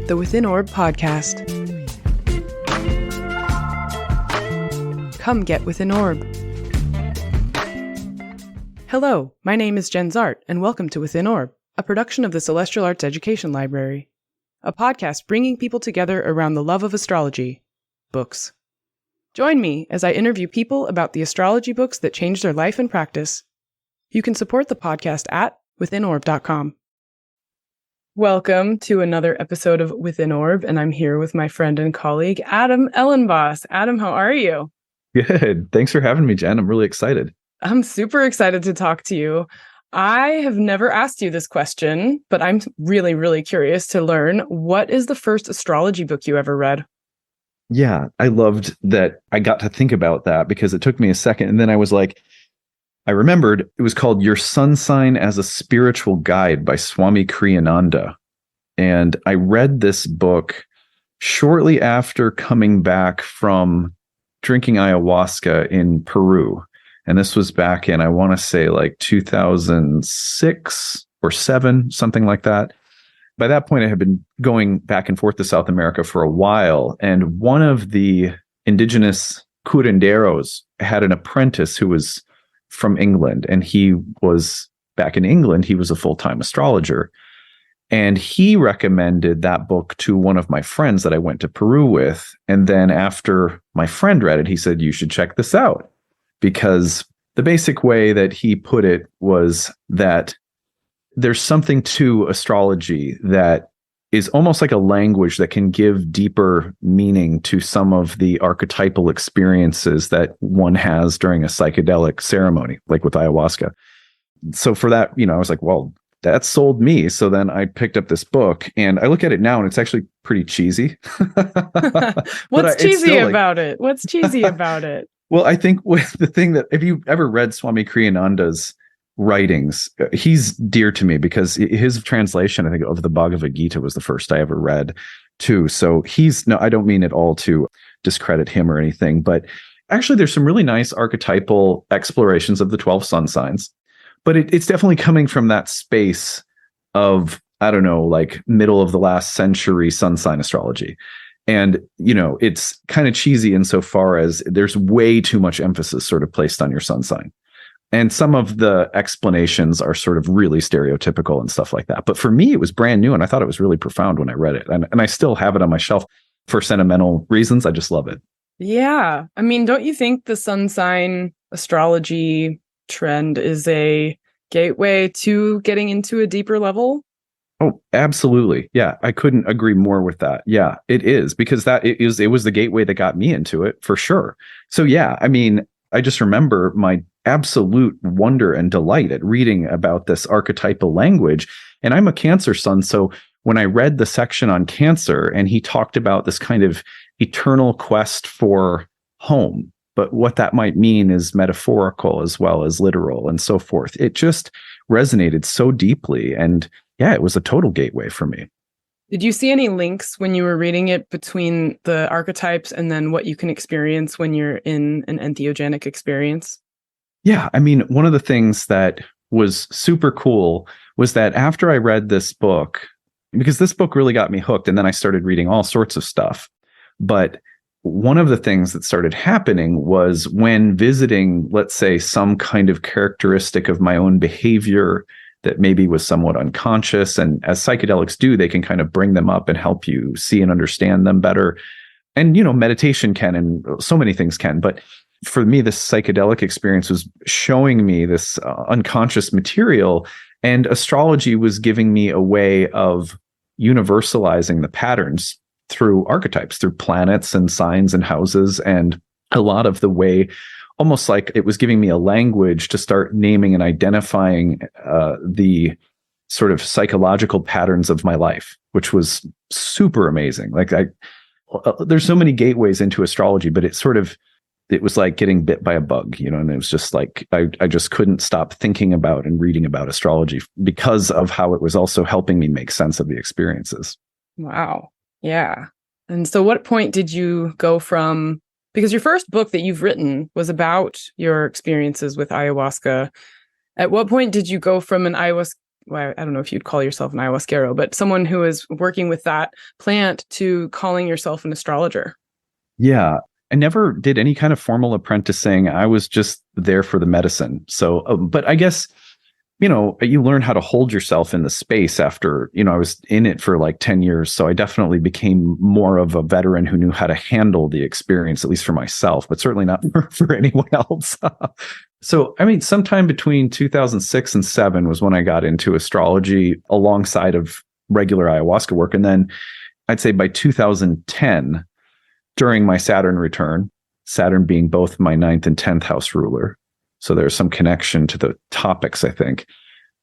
the Within Orb podcast. Come get Within Orb. Hello, my name is Jenn Zahrt, and welcome to Within Orb, a production of the Celestial Arts Education Library, a podcast bringing people together around the love of astrology, books. Join me as I interview people about the astrology books that changed their life and practice. You can support the podcast at withinorb.com. Welcome to another episode of Within Orb, and I'm here with my friend and colleague, Adam Elenbaas. Adam, how are you? Good. Thanks for having me, Jen. I'm really excited. I'm super excited to talk to you. I have never asked you this question, but I'm really, really curious to learn, what is the first astrology book you ever read? Yeah, I loved that I got to think about that because it took me a second. And then I was like, I remembered it was called Your Sun Sign as a Spiritual Guide by Swami Kriyananda. And I read this book shortly after coming back from drinking ayahuasca in Peru. And this was back in, I want to say like 2006 or 7, something like that. By that point, I had been going back and forth to South America for a while. And one of the indigenous curanderos had an apprentice who was from England, and he was back in England. He was a full-time astrologer, and he recommended that book to one of my friends that I went to Peru with. And then after my friend read it, he said, you should check this out, because the basic way that he put it was that there's something to astrology that is almost like a language that can give deeper meaning to some of the archetypal experiences that one has during a psychedelic ceremony, like with ayahuasca. So for that, I was like, well, that sold me. So then I picked up this book and I look at it now and it's actually pretty cheesy. What's cheesy about it? What's cheesy about it? Well, I think the thing that, if you ever read Swami Kriyananda's writings, he's dear to me because his translation, I think, of the Bhagavad Gita was the first I ever read too. So I don't mean at all to discredit him or anything, but actually there's some really nice archetypal explorations of the 12 sun signs, but it's definitely coming from that space of, I don't know, like middle of the last century sun sign astrology. And, it's kind of cheesy insofar as there's way too much emphasis sort of placed on your sun sign. And some of the explanations are sort of really stereotypical and stuff like that. But for me, it was brand new and I thought it was really profound when I read it. And I still have it on my shelf for sentimental reasons. I just love it. Yeah. I mean, don't you think the sun sign astrology trend is a gateway to getting into a deeper level? Oh, absolutely. Yeah, I couldn't agree more with that. Yeah, it is, because it was the gateway that got me into it for sure. So yeah, I mean, I just remember my absolute wonder and delight at reading about this archetypal language. And I'm a Cancer sun. So when I read the section on Cancer and he talked about this kind of eternal quest for home, but what that might mean is metaphorical as well as literal and so forth. It just resonated so deeply. And yeah, it was a total gateway for me. Did you see any links when you were reading it between the archetypes and then what you can experience when you're in an entheogenic experience? Yeah, I mean, one of the things that was super cool was that after I read this book, because this book really got me hooked, and then I started reading all sorts of stuff. But one of the things that started happening was when visiting, let's say, some kind of characteristic of my own behavior that maybe was somewhat unconscious. And as psychedelics do, they can kind of bring them up and help you see and understand them better. And, meditation can, and so many things can. But for me, this psychedelic experience was showing me this unconscious material, and astrology was giving me a way of universalizing the patterns through archetypes, through planets and signs and houses, and a lot of the way, almost like it was giving me a language to start naming and identifying the sort of psychological patterns of my life, which was super amazing. Like there's so many gateways into astrology, but it was like getting bit by a bug, and it was just like, I just couldn't stop thinking about and reading about astrology because of how it was also helping me make sense of the experiences. Wow. Yeah. And so what point did you go from, because your first book that you've written was about your experiences with ayahuasca. At what point did you go from an well, I don't know if you'd call yourself an ayahuasquero, but someone who is working with that plant to calling yourself an astrologer. Yeah. I never did any kind of formal apprenticing. I was just there for the medicine. So, but I guess, you learn how to hold yourself in the space after, I was in it for like 10 years. So I definitely became more of a veteran who knew how to handle the experience, at least for myself, but certainly not for anyone else. So, sometime between 2006 and 2007 was when I got into astrology alongside of regular ayahuasca work. And then I'd say by 2010, during my Saturn return, Saturn being both my 9th and 10th house ruler, so there's some connection to the topics, I think,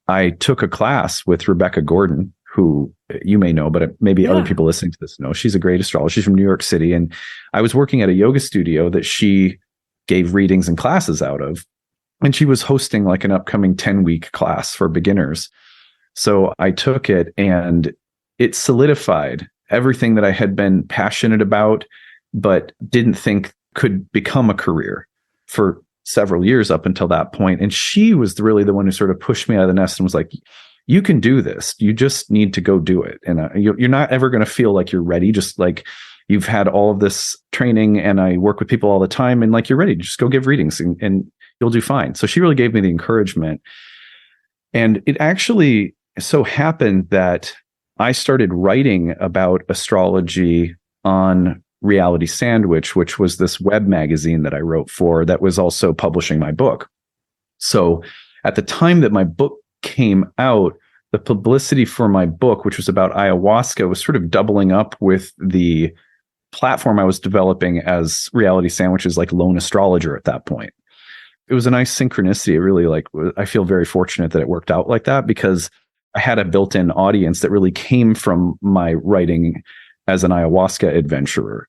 I took a class with Rebecca Gordon, who you may know, but maybe other people listening to this know. She's a great astrologer. She's from New York City. And I was working at a yoga studio that she gave readings and classes out of. And she was hosting like an upcoming 10-week class for beginners. So I took it, and it solidified everything that I had been passionate about, but didn't think could become a career for several years up until that point. And she was really the one who sort of pushed me out of the nest and was like, you can do this. You just need to go do it. And you're not ever going to feel like you're ready. Just like you've had all of this training, and I work with people all the time, and like, you're ready. Just go give readings and you'll do fine. So she really gave me the encouragement. And it actually so happened that I started writing about astrology on Reality Sandwich, which was this web magazine that I wrote for that was also publishing my book. So at the time that my book came out, the publicity for my book, which was about ayahuasca, was sort of doubling up with the platform I was developing as Reality Sandwich's like lone astrologer at that point. It was a nice synchronicity. It really I feel very fortunate that it worked out like that, because I had a built-in audience that really came from my writing as an ayahuasca adventurer.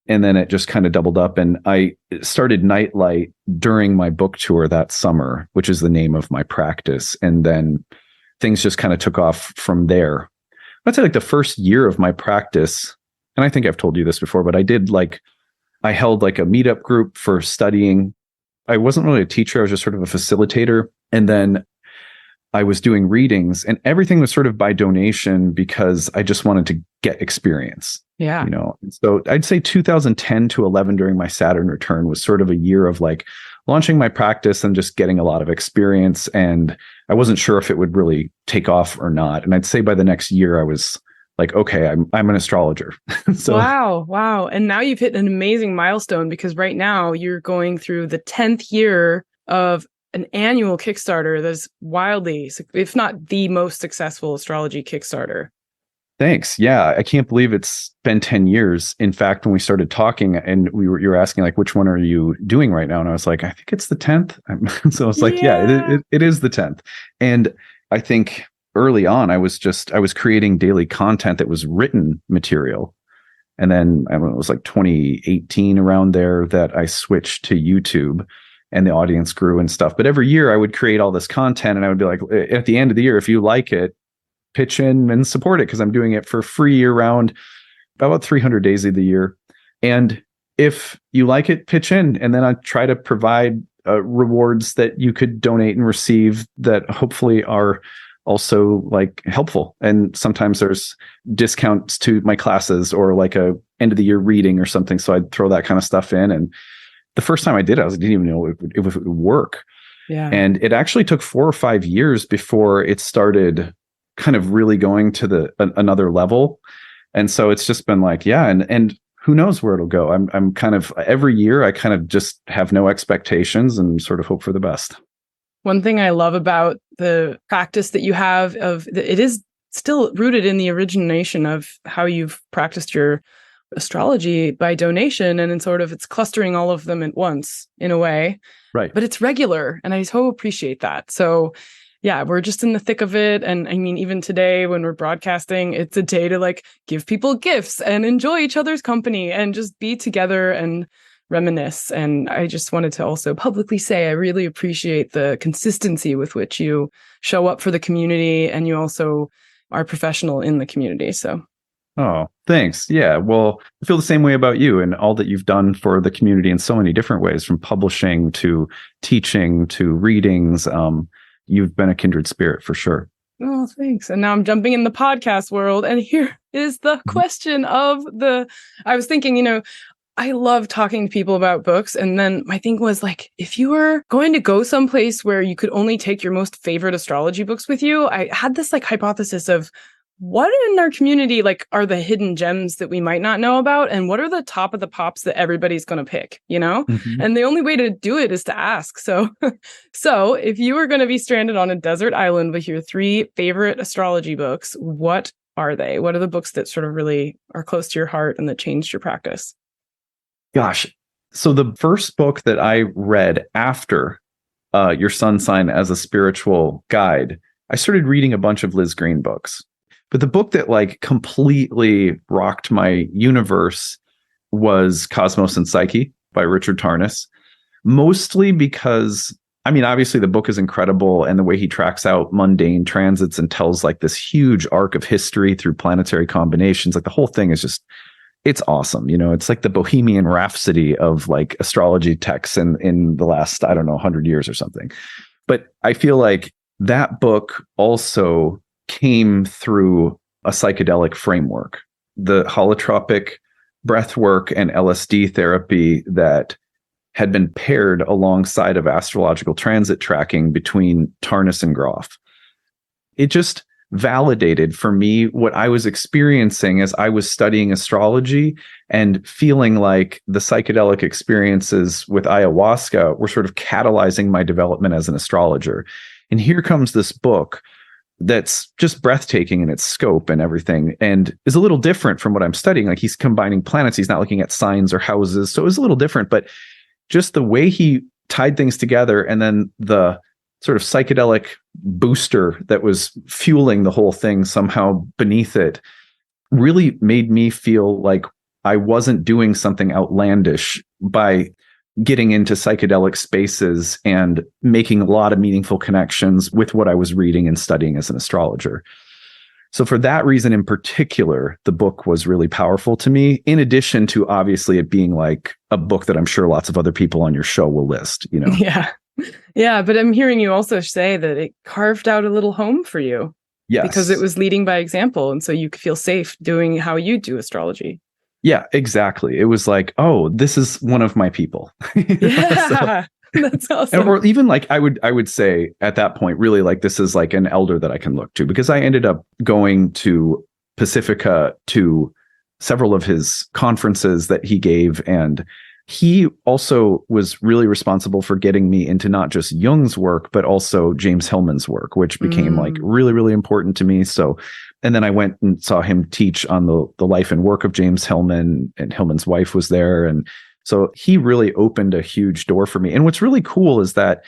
And then it just kind of doubled up, and I started Nightlight during my book tour that summer, which is the name of my practice. And then things just kind of took off from there. I'd say like the first year of my practice, and I think I've told you this before, but I held like a meetup group for studying. I wasn't really a teacher. I was just sort of a facilitator. And then I was doing readings, and everything was sort of by donation because I just wanted to get experience. Yeah. So I'd say 2010 to 11 during my Saturn return was sort of a year of like launching my practice and just getting a lot of experience. And I wasn't sure if it would really take off or not. And I'd say by the next year, I was like, okay, I'm an astrologer. So Wow. And now you've hit an amazing milestone, because right now you're going through the 10th year of an annual Kickstarter that's wildly, if not the most successful astrology Kickstarter. Thanks. Yeah, I can't believe it's been 10 years. In fact, when we started talking and you were asking like, which one are you doing right now? And I was like, I think it's the 10th. So I was like, it is the 10th. And I think early on, I was creating daily content that was written material. And then I don't know, it was like 2018 around there that I switched to YouTube, and the audience grew and stuff. But every year I would create all this content, and I would be like, at the end of the year, if you like it, pitch in and support it, because I'm doing it for free year round, about 300 days of the year. And if you like it, pitch in. And then I try to provide rewards that you could donate and receive that hopefully are also like helpful. And sometimes there's discounts to my classes or like a end of the year reading or something. So I'd throw that kind of stuff in. And the first time I did it, I didn't even know it would work. Yeah. And it actually took 4 or 5 years before it started kind of really going to another level. And so it's just been like, yeah. And who knows where it'll go. I'm kind of every year I kind of just have no expectations and sort of hope for the best. One thing I love about the practice that you have it is still rooted in the origination of how you've practiced your astrology by donation, and in sort of it's clustering all of them at once in a way. Right. But it's regular, and I so appreciate that. So yeah, we're just in the thick of it. And I mean, even today when we're broadcasting, it's a day to like give people gifts and enjoy each other's company and just be together and reminisce. And I just wanted to also publicly say I really appreciate the consistency with which you show up for the community, and you also are professional in the community. So oh, thanks. Yeah. Well, I feel the same way about you and all that you've done for the community in so many different ways, from publishing to teaching to readings. You've been a kindred spirit for sure. Oh, thanks. And now I'm jumping in the podcast world. And here is the question of I was thinking, I love talking to people about books. And then my thing was like, if you were going to go someplace where you could only take your most favorite astrology books with you, I had this like hypothesis of what in our community like are the hidden gems that we might not know about, and what are the top of the pops that everybody's going to pick, And the only way to do it is to ask. So if you were going to be stranded on a desert island with your 3 favorite astrology books, what are they? What are the books that sort of really are close to your heart and that changed your practice? Gosh. So the first book that I read after Your Sun Sign as a Spiritual Guide, I started reading a bunch of Liz Greene books. But the book that like completely rocked my universe was Cosmos and Psyche by Richard Tarnas, mostly because, obviously the book is incredible, and the way he tracks out mundane transits and tells like this huge arc of history through planetary combinations, like the whole thing is just, it's awesome. It's like the Bohemian Rhapsody of like astrology texts in the last, 100 years or something. But I feel like that book also came through a psychedelic framework, the holotropic breathwork and LSD therapy that had been paired alongside of astrological transit tracking between Tarnas and Groff. It just validated for me what I was experiencing as I was studying astrology and feeling like the psychedelic experiences with ayahuasca were sort of catalyzing my development as an astrologer. And here comes this book that's just breathtaking in its scope and everything, and is a little different from what I'm studying. Like he's combining planets. He's not looking at signs or houses. So it was a little different, but just the way he tied things together, and then the sort of psychedelic booster that was fueling the whole thing somehow beneath it really made me feel like I wasn't doing something outlandish by getting into psychedelic spaces and making a lot of meaningful connections with what I was reading and studying as an astrologer. So for that reason in particular, the book was really powerful to me, in addition to obviously it being like a book that I'm sure lots of other people on your show will list, Yeah. Yeah. But I'm hearing you also say that it carved out a little home for you. Yes. Because it was leading by example. And so you could feel safe doing how you do astrology. Yeah, exactly. It was like, oh, this is one of my people. Yeah, that's awesome. Or even like I would say at that point, really like this is like an elder that I can look to, because I ended up going to Pacifica to several of his conferences that he gave, and he also was really responsible for getting me into not just Jung's work, but also James Hillman's work, which became like really, really important to me. So, and then I went and saw him teach on the life and work of James Hillman, and Hillman's wife was there. And so he really opened a huge door for me. And what's really cool is that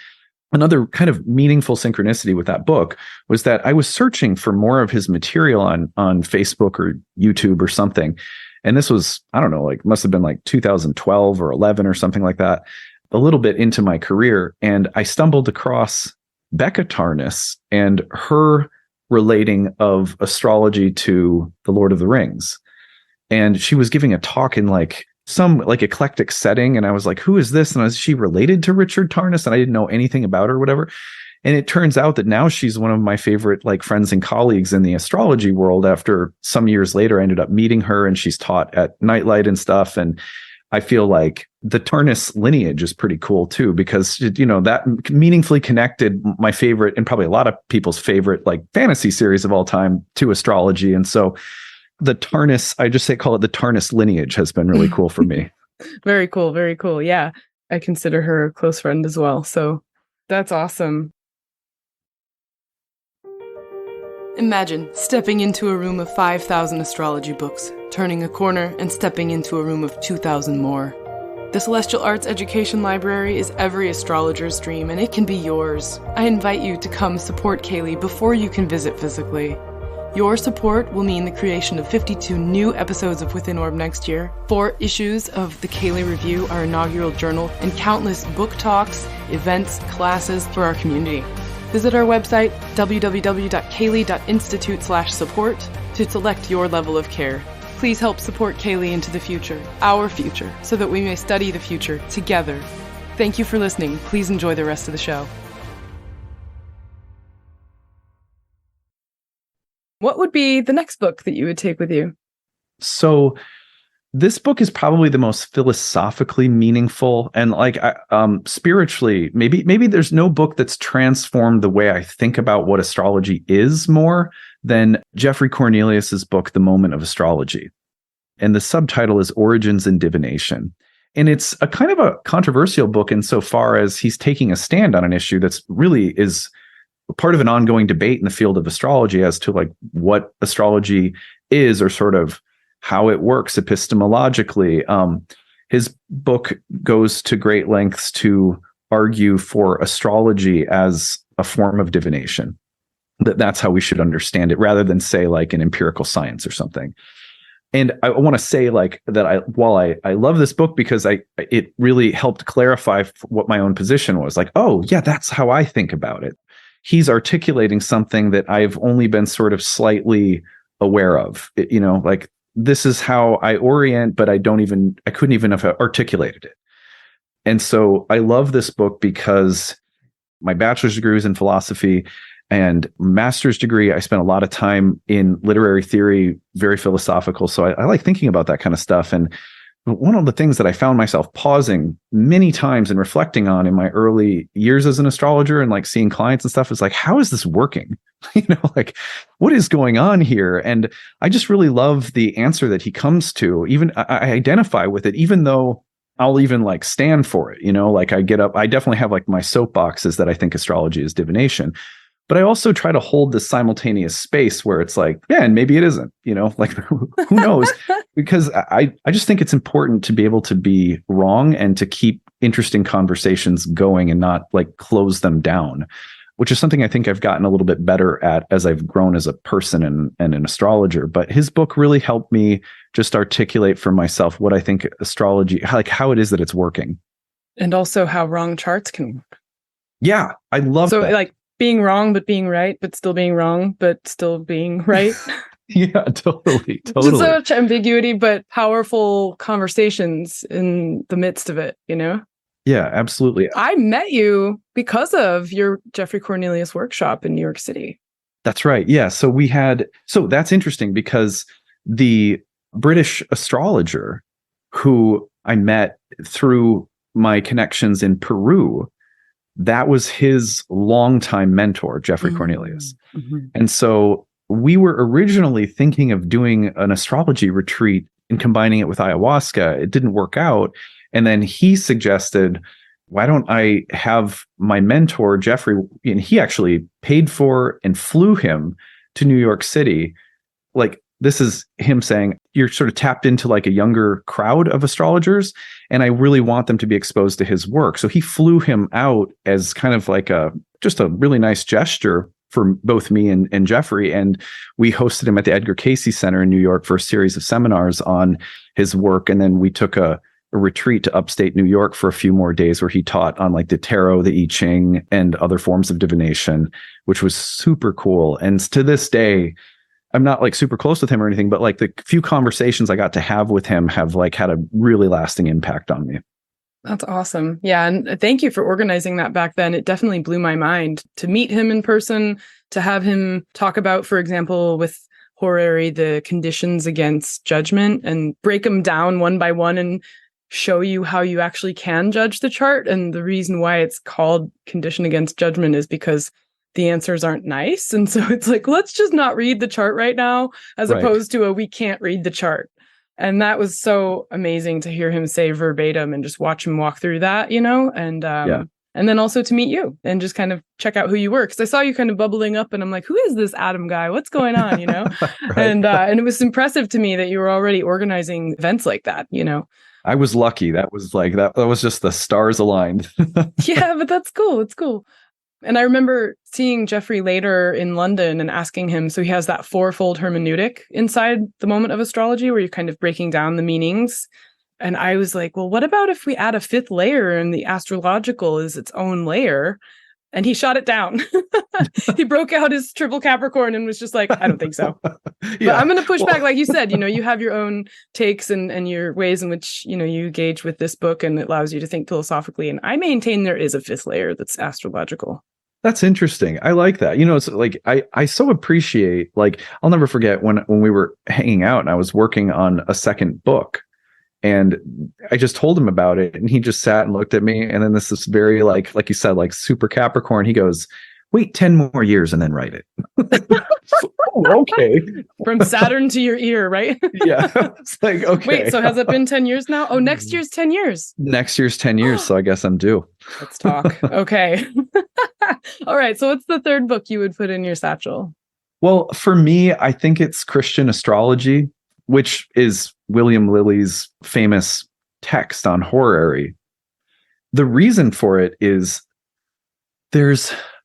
another kind of meaningful synchronicity with that book was that I was searching for more of his material on Facebook or YouTube or something. And this was, I don't know, like must have been like 2012 or 11 or something like that, a little bit into my career. And I stumbled across Becca Tarnas and her relating of astrology to The Lord of the Rings. And she was giving a talk in like some like eclectic setting. And I was like, who is this? And is she related to Richard Tarnas? And I didn't know anything about her or whatever. And it turns out that now she's one of my favorite like friends and colleagues in the astrology world. After some years later, I ended up meeting her, and she's taught at Nightlight and stuff. And I feel like the Tarnas lineage is pretty cool too, because, you know, that meaningfully connected my favorite, and probably a lot of people's favorite, like fantasy series of all time, to astrology. And so the Tarnas, I just call it the Tarnas lineage, has been really cool for me. Very cool. Very cool. Yeah. I consider her a close friend as well. So that's awesome. Imagine stepping into a room of 5,000 astrology books, turning a corner and stepping into a room of 2,000 more. The Celestial Arts Education Library is every astrologer's dream, and it can be yours. I invite you to come support CAELi before you can visit physically. Your support will mean the creation of 52 new episodes of Within Orb next year, 4 issues of the CAELi Review, our inaugural journal, and countless book talks, events, classes for our community. Visit our website, www.caeli.institute/support, to select your level of care. Please help support CAELi into the future, our future, so that we may study the future together. Thank you for listening. Please enjoy the rest of the show. What would be the next book that you would take with you? So this book is probably the most philosophically meaningful and like spiritually. Maybe there's no book that's transformed the way I think about what astrology is more than Geoffrey Cornelius's book, The Moment of Astrology. And the subtitle is Origins and Divination. And it's a kind of a controversial book insofar as he's taking a stand on an issue that's really is part of an ongoing debate in the field of astrology as to like what astrology is or sort of how it works epistemologically. His book goes to great lengths to argue for astrology as a form of divination. That's how we should understand it, rather than say like an empirical science or something. And I want to say like that while I love this book because it really helped clarify what my own position was. Like, oh yeah, that's how I think about it. He's articulating something that I've only been sort of slightly aware of. Like this is how I orient, but I couldn't even have articulated it. And so I love this book because my bachelor's degree was in philosophy and master's degree, I spent a lot of time in literary theory, very philosophical. So I like thinking about that kind of stuff. And one of the things that I found myself pausing many times and reflecting on in my early years as an astrologer and like seeing clients and stuff is like, how is this working? Like what is going on here? And I just really love the answer that he comes to. Even I identify with it, even though I'll even like stand for it. Like I get up, I definitely have like my soapboxes that I think astrology is divination. But I also try to hold this simultaneous space where it's like, yeah, and maybe it isn't, like who knows? Because I just think it's important to be able to be wrong and to keep interesting conversations going and not like close them down, which is something I think I've gotten a little bit better at as I've grown as a person and an astrologer. But his book really helped me just articulate for myself what I think astrology, like how it is that it's working. And also how wrong charts can work. Yeah, I love that. So like, being wrong, but being right, but still being wrong, but still being right. Yeah, totally. Just such ambiguity, but powerful conversations in the midst of it, Yeah, absolutely. I met you because of your Geoffrey Cornelius workshop in New York City. That's right. Yeah. So that's interesting because the British astrologer who I met through my connections in Peru, that was his longtime mentor, Geoffrey Cornelius. Mm-hmm. And so we were originally thinking of doing an astrology retreat and combining it with ayahuasca. It didn't work out. And then he suggested, why don't I have my mentor, Geoffrey, and he actually paid for and flew him to New York City. Like, this is him saying, you're sort of tapped into like a younger crowd of astrologers, and I really want them to be exposed to his work. So he flew him out as kind of like just a really nice gesture for both me and Geoffrey. And we hosted him at the Edgar Cayce Center in New York for a series of seminars on his work. And then we took a retreat to upstate New York for a few more days where he taught on like the tarot, the I Ching, and other forms of divination, which was super cool. And to this day, I'm not like super close with him or anything, but like the few conversations I got to have with him have like had a really lasting impact on me. That's awesome. Yeah. And thank you for organizing that back then. It definitely blew my mind to meet him in person, to have him talk about, for example, with Horary, the conditions against judgment and break them down one by one and show you how you actually can judge the chart. And the reason why it's called condition against judgment is because the answers aren't nice. And so it's like, let's just not read the chart right now, as opposed to we can't read the chart. And that was so amazing to hear him say verbatim and just watch him walk through that, and then also to meet you and just kind of check out who you were. Because I saw you kind of bubbling up and I'm like, who is this Adam guy? What's going on, Right. And it was impressive to me that you were already organizing events like that, I was lucky. That was like, that was just the stars aligned. Yeah, but that's cool. It's cool. And I remember seeing Geoffrey later in London and asking him, so he has that fourfold hermeneutic inside the Moment of Astrology where you're kind of breaking down the meanings. And I was like, well, what about if we add a fifth layer and the astrological is its own layer? And he shot it down. He broke out his triple Capricorn and was just like, I don't think so. But I'm going to push back. Like you said, you have your own takes and your ways in which, you engage with this book, and it allows you to think philosophically. And I maintain there is a fifth layer that's astrological. That's interesting. I like that. It's like I so appreciate, like, I'll never forget when we were hanging out and I was working on a second book, and I just told him about it, and he just sat and looked at me, and then this is very like you said, like super Capricorn. He goes, "Wait 10 more years and then write it." Oh, okay. From Saturn to your ear, right? Yeah. It's like, okay. Wait, so has it been 10 years now? Oh, next year's 10 years. Next year's 10 years, so I guess I'm due. Let's talk. Okay. All right. So what's the third book you would put in your satchel? Well, for me, I think it's Christian Astrology, which is William Lilly's famous text on horary. The reason for it is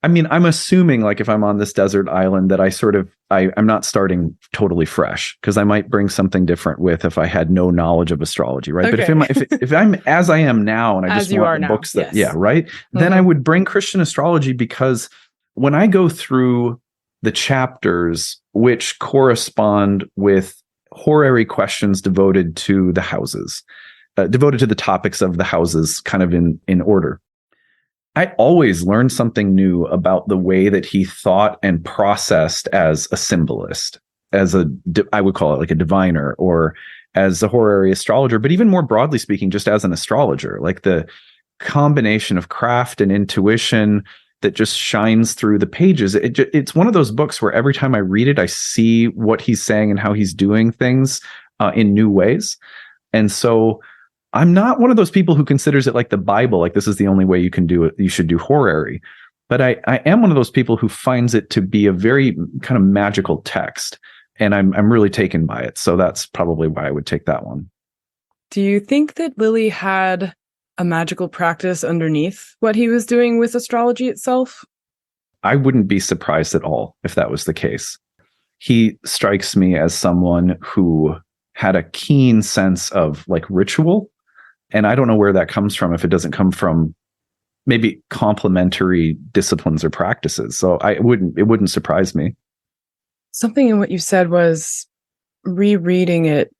I'm assuming, like, if I'm on this desert island, that I'm not starting totally fresh, because I might bring something different with if I had no knowledge of astrology, right? Okay. But if I'm as I am now, and I As just you want are the now, books that, yes. yeah, right, then I would bring Christian Astrology, because when I go through the chapters which correspond with horary questions devoted to the houses, devoted to the topics of the houses, kind of in order, I always learned something new about the way that he thought and processed as a symbolist, I would call it like a diviner, or as a horary astrologer, but even more broadly speaking, just as an astrologer, like the combination of craft and intuition that just shines through the pages. It's one of those books where every time I read it, I see what he's saying and how he's doing things in new ways. And so I'm not one of those people who considers it like the Bible, like this is the only way you can do it, you should do horary. But I am one of those people who finds it to be a very kind of magical text, and I'm really taken by it. So that's probably why I would take that one. Do you think that Lilly had a magical practice underneath what he was doing with astrology itself? I wouldn't be surprised at all if that was the case. He strikes me as someone who had a keen sense of like ritual. And I don't know where that comes from, if it doesn't come from maybe complementary disciplines or practices. So it wouldn't surprise me. Something in what you said was rereading it.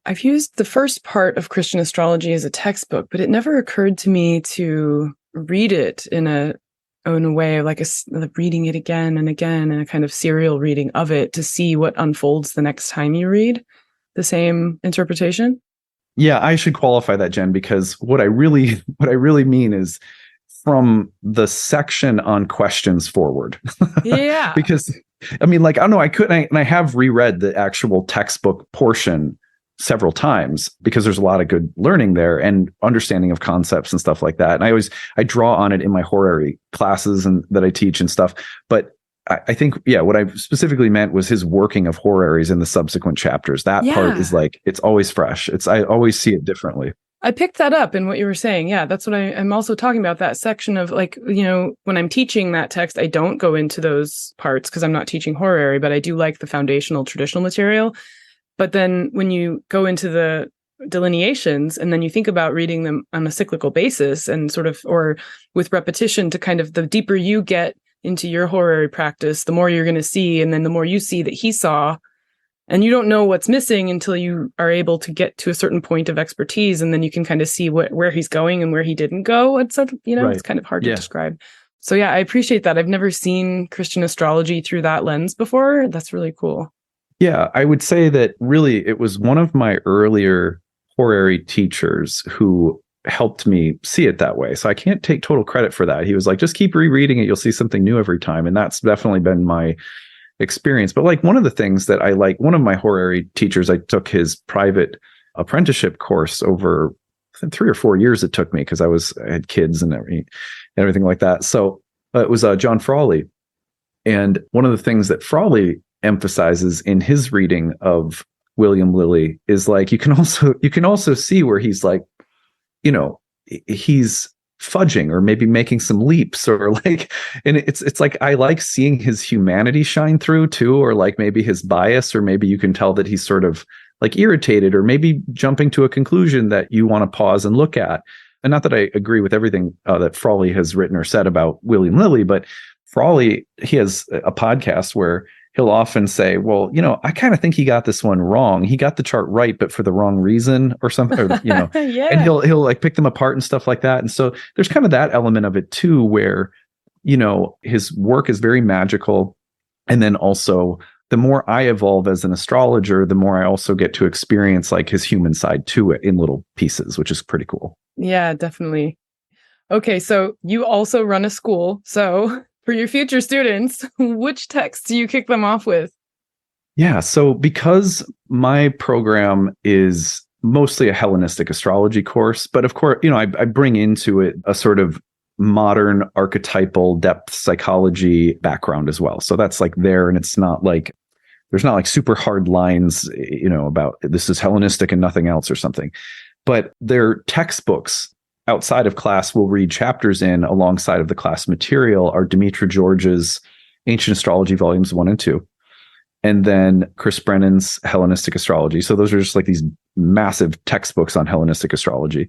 I've used the first part of Christian astrology as a textbook, but it never occurred to me to read it in a way of like reading it again and again, and a kind of serial reading of it to see what unfolds the next time you read the same interpretation. Yeah, I should qualify that, Jen, because what I really mean is from the section on questions forward. Yeah. Because I mean, like, I don't know, I have reread the actual textbook portion several times, because there's a lot of good learning there and understanding of concepts and stuff like that. And I draw on it in my horary classes and that I teach and stuff. But I think, yeah, what I specifically meant was his working of horaries in the subsequent chapters. That part is like, it's always fresh. I always see it differently. I picked that up in what you were saying. Yeah, that's what I'm also talking about, that section of like, when I'm teaching that text, I don't go into those parts because I'm not teaching horary, but I do like the foundational traditional material. But then when you go into the delineations and then you think about reading them on a cyclical basis and sort of, or with repetition, to kind of, the deeper you get into your horary practice, the more you're going to see, and then the more you see that he saw, and you don't know what's missing until you are able to get to a certain point of expertise, and then you can kind of see where he's going and where he didn't go. It's right. It's kind of hard to describe. So yeah, I appreciate that. I've never seen Christian astrology through that lens before. That's really cool. Yeah, I would say that really it was one of my earlier horary teachers who helped me see it that way. So I can't take total credit for that. He was like, just keep rereading it. You'll see something new every time. And that's definitely been my experience. But like one of the things that I like, one of my horary teachers, I took his private apprenticeship course over, I think, 3 or 4 years it took me, because I had kids and everything like that. So it was John Frawley. And one of the things that Frawley emphasizes in his reading of William Lilly is like, you can also see where he's like, he's fudging or maybe making some leaps, or like, and it's like, I like seeing his humanity shine through too, or like maybe his bias, or maybe you can tell that he's sort of like irritated, or maybe jumping to a conclusion that you want to pause and look at. And not that I agree with everything that Frawley has written or said about William Lilly, but Frawley, he has a podcast where he'll often say, well, I kind of think he got this one wrong. He got the chart right, but for the wrong reason or something, Yeah. And he'll like pick them apart and stuff like that. And so there's kind of that element of it too, where his work is very magical. And then also, the more I evolve as an astrologer, the more I also get to experience like his human side to it in little pieces, which is pretty cool. Yeah, definitely. Okay, so you also run a school. So for your future students, which texts do you kick them off with? Yeah, so because my program is mostly a Hellenistic astrology course, but of course, I bring into it a sort of modern archetypal depth psychology background as well. So that's like there, and it's not like there's not like super hard lines, about this is Hellenistic and nothing else or something. But their textbooks outside of class will read chapters in alongside of the class material are Demetra George's Ancient Astrology Volumes 1 and 2. And then Chris Brennan's Hellenistic Astrology. So those are just like these massive textbooks on Hellenistic astrology.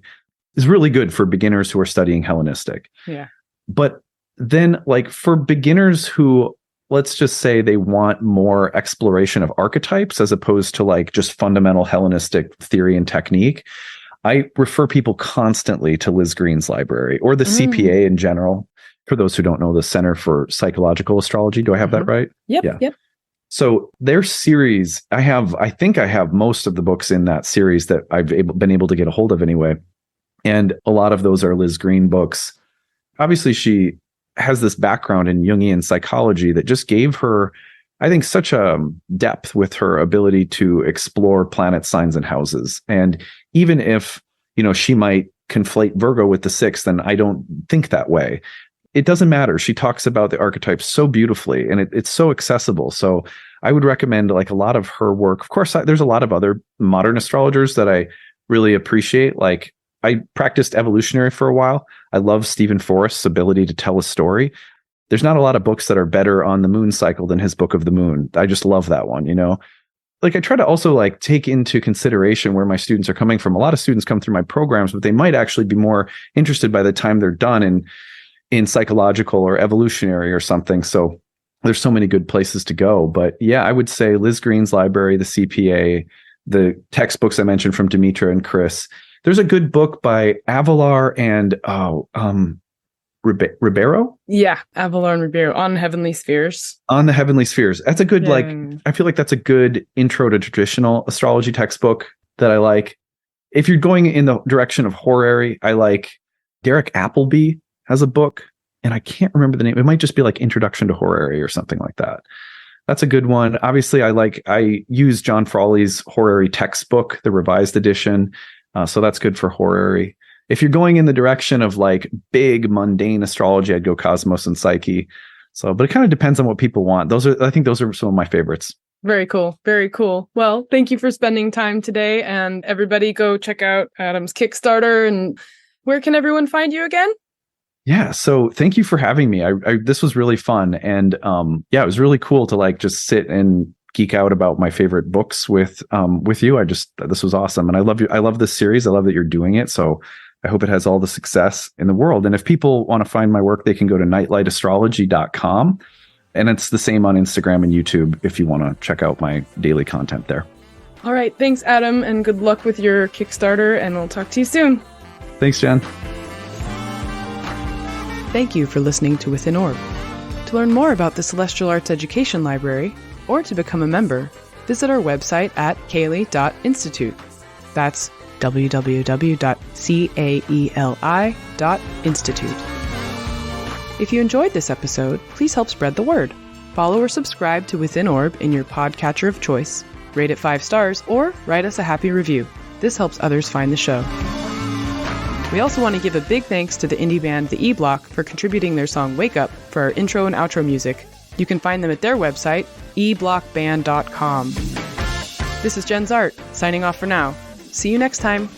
It's really good for beginners who are studying Hellenistic. Yeah. But then like for beginners who, let's just say they want more exploration of archetypes as opposed to like just fundamental Hellenistic theory and technique, I refer people constantly to Liz Greene's library or the CPA in general. For those who don't know, the Center for Psychological Astrology. Do I have that right? Yep. Yeah. Yep. So their series, I think I have most of the books in that series that I've been able to get a hold of anyway. And a lot of those are Liz Greene books. Obviously, she has this background in Jungian psychology that just gave her, I think, such a depth with her ability to explore planet signs and houses. And even if, she might conflate Virgo with the 6th, and I don't think that way. It doesn't matter. She talks about the archetypes so beautifully, and it's so accessible. So I would recommend like a lot of her work. Of course, there's a lot of other modern astrologers that I really appreciate. Like I practiced evolutionary for a while. I love Steven Forrest's ability to tell a story. There's not a lot of books that are better on the moon cycle than his Book of the Moon. I just love that one, Like I try to also like take into consideration where my students are coming from. A lot of students come through my programs, but they might actually be more interested by the time they're done in psychological or evolutionary or something. So there's so many good places to go. But yeah, I would say Liz Greene's library, the CPA, the textbooks I mentioned from Demetra and Chris. There's a good book by Avelar and Ribeiro. Yeah, Avelar and Ribeiro on Heavenly Spheres. On the Heavenly Spheres. That's a good, I feel like that's a good intro to traditional astrology textbook that I like. If you're going in the direction of horary, I like Derek Appleby has a book, and I can't remember the name. It might just be like Introduction to Horary or something like that. That's a good one. Obviously, I use John Frawley's Horary textbook, the revised edition. So that's good for horary. If you're going in the direction of like big mundane astrology, I'd go Cosmos and Psyche. So, but it kind of depends on what people want. I think those are some of my favorites. Very cool. Very cool. Well, thank you for spending time today, and everybody go check out Adam's Kickstarter. And where can everyone find you again? Yeah. So thank you for having me. This was really fun. And it was really cool to like just sit and geek out about my favorite books with you. This was awesome. And I love you. I love this series. I love that you're doing it. So I hope it has all the success in the world. And if people want to find my work, they can go to nightlightastrology.com. And it's the same on Instagram and YouTube if you want to check out my daily content there. All right. Thanks, Adam. And good luck with your Kickstarter. And we'll talk to you soon. Thanks, Jen. Thank you for listening to Within Orb. To learn more about the Celestial Arts Education Library, or to become a member, visit our website at CAELi.institute. That's www.caeli.institute. If you enjoyed this episode, please help spread the word. Follow or subscribe to Within Orb in your podcatcher of choice, rate it 5 stars, or write us a happy review. This helps others find the show. We also want to give a big thanks to the indie band The E-Block for contributing their song Wake Up for our intro and outro music. You can find them at their website, eblockband.com. This is Jenn Zahrt, signing off for now. See you next time.